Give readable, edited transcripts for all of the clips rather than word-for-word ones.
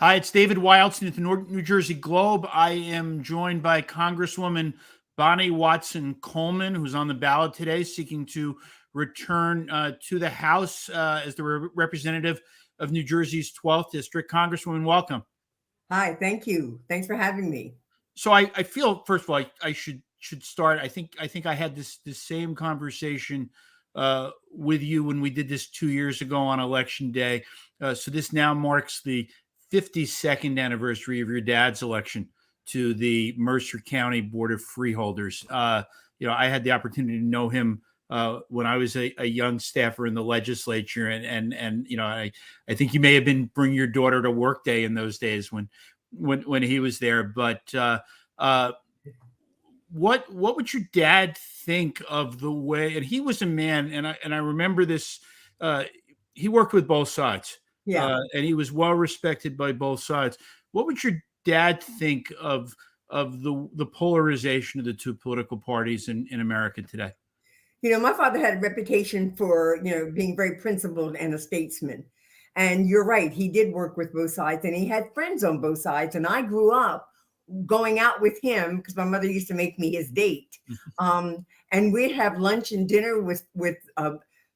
Hi, it's David Wildstein at the New Jersey Globe. I am joined by Congresswoman Bonnie Watson Coleman, who's on the ballot today, seeking to return to the House as the representative of New Jersey's 12th District. Congresswoman, welcome. Hi, thank you. Thanks for having me. So I feel, first of all, I should start. I think I had this same conversation with you when we did this 2 years ago on Election Day. So this now marks the 52nd anniversary of your dad's election to the Mercer County Board of Freeholders. I had the opportunity to know him when I was a young staffer in the legislature, and I think you may have been bring your daughter to work day in those days when he was there. But what would your dad think of the way? And he was a man, and I remember this. He worked with both sides. Yeah. And he was well respected by both sides. What would your dad think of the polarization of the two political parties in America today? My father had a reputation for, being very principled and a statesman. And you're right, he did work with both sides and he had friends on both sides. And I grew up going out with him because my mother used to make me his date. And we'd have lunch and dinner with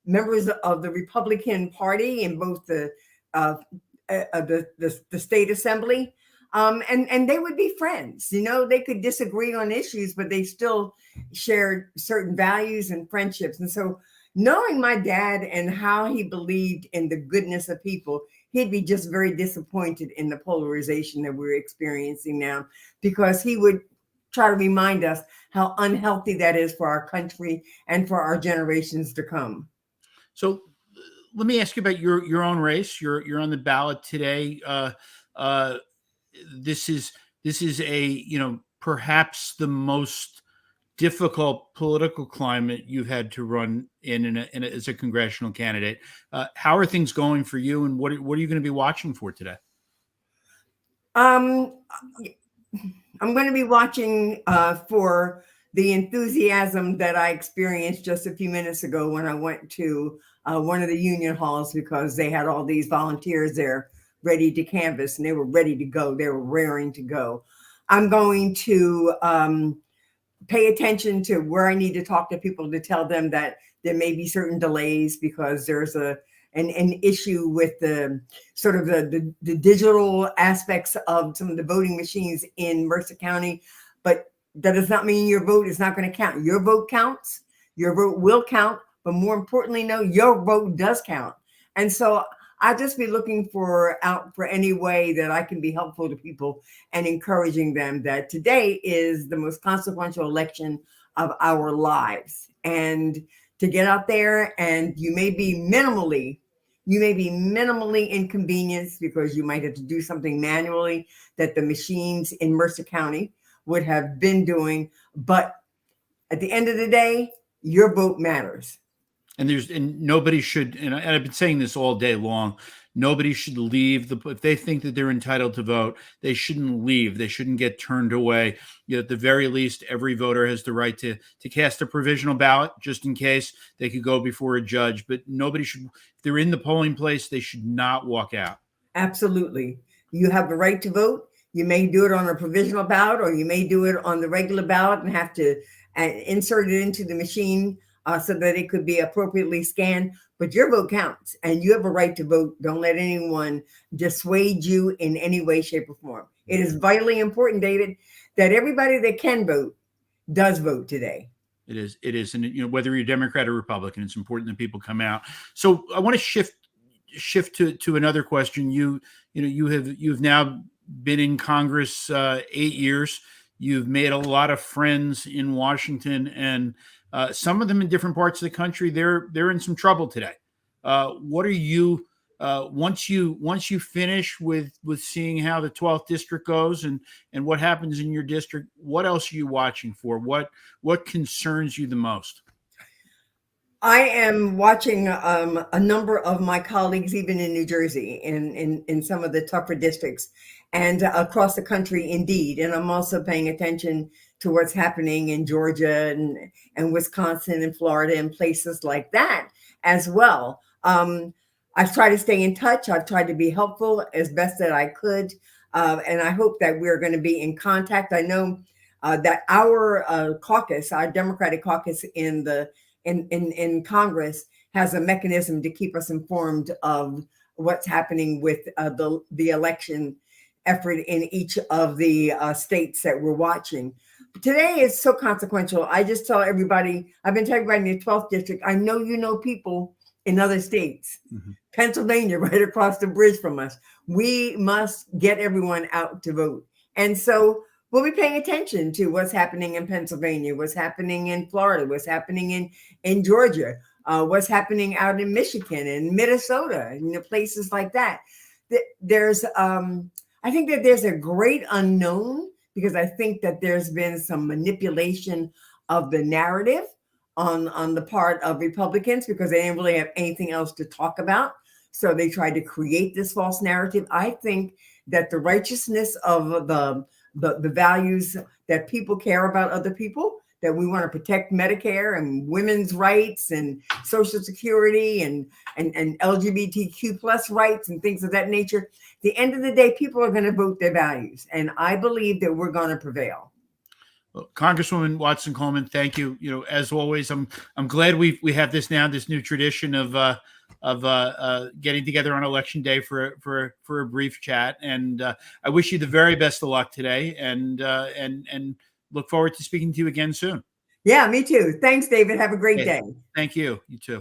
members of the Republican Party in both the state assembly, and they would be friends. They could disagree on issues, but they still shared certain values and friendships. And so, knowing my dad and how he believed in the goodness of people, he'd be just very disappointed in the polarization that we're experiencing now, because he would try to remind us how unhealthy that is for our country and for our generations to come. So let me ask you about your own race. You're on the ballot today. This is a perhaps the most difficult political climate you've had to run as a congressional candidate. How are things going for you, and what are you going to be watching for today? I'm going to be watching for the enthusiasm that I experienced just a few minutes ago when I went to one of the union halls, because they had all these volunteers there ready to canvass and they were ready to go. They were raring to go. I'm going to pay attention to where I need to talk to people to tell them that there may be certain delays because there's an issue with the sort of the digital aspects of some of the voting machines in Mercer County. But that does not mean your vote is not going to count. Your vote counts. Your vote will count. But more importantly, no, your vote does count. And so I'll just be looking for any way that I can be helpful to people and encouraging them that today is the most consequential election of our lives. And to get out there, and you may be minimally inconvenienced because you might have to do something manually that the machines in Mercer County would have been doing. But at the end of the day, your vote matters. And nobody should, and I've been saying this all day long, nobody should leave if they think that they're entitled to vote, they shouldn't leave. They shouldn't get turned away. At the very least, every voter has the right to cast a provisional ballot just in case they could go before a judge. But nobody should, if they're in the polling place, they should not walk out. Absolutely. You have the right to vote. You may do it on a provisional ballot, or you may do it on the regular ballot and have to insert it into the machine so that it could be appropriately scanned. But your vote counts, and you have a right to vote. Don't let anyone dissuade you in any way, shape, or form. It is vitally important, David, that everybody that can vote does vote today. It is. And whether you're Democrat or Republican, it's important that people come out. So I want to shift to another question. You've now been in Congress 8 years. You've made a lot of friends in Washington, and some of them in different parts of the country. They're in some trouble today. What are you once you finish with seeing how the 12th district goes and what happens in your district? What else are you watching for? What concerns you the most? I am watching a number of my colleagues, even in New Jersey, in some of the tougher districts and across the country, indeed. And I'm also paying attention to what's happening in Georgia and Wisconsin and Florida and places like that as well. I've tried to stay in touch. I've tried to be helpful as best that I could. And I hope that we're going to be in contact. I know that our caucus, our Democratic caucus in Congress, has a mechanism to keep us informed of what's happening with the election effort in each of the states that we're watching. Today is so consequential. I just tell everybody, I've been telling everybody in the 12th district, I know you know people in other states. Pennsylvania, right across the bridge from us. We must get everyone out to vote. And so we'll be paying attention to what's happening in Pennsylvania, what's happening in Florida, what's happening in Georgia, what's happening out in Michigan and Minnesota, places like that. There's, I think that there's a great unknown, because I think that there's been some manipulation of the narrative on the part of Republicans, because they didn't really have anything else to talk about. So they tried to create this false narrative. I think that the righteousness of the values that people care about other people, that we want to protect Medicare and women's rights and Social Security and LGBTQ plus rights and things of that nature. At the end of the day, people are going to vote their values. And I believe that we're going to prevail. Well, Congresswoman Watson Coleman, thank you. As always, I'm glad we have this new tradition of getting together on election day for a brief chat. And I wish you the very best of luck today, and look forward to speaking to you again soon. Yeah, me too. Thanks, David. Have a great day. Thank you. You too.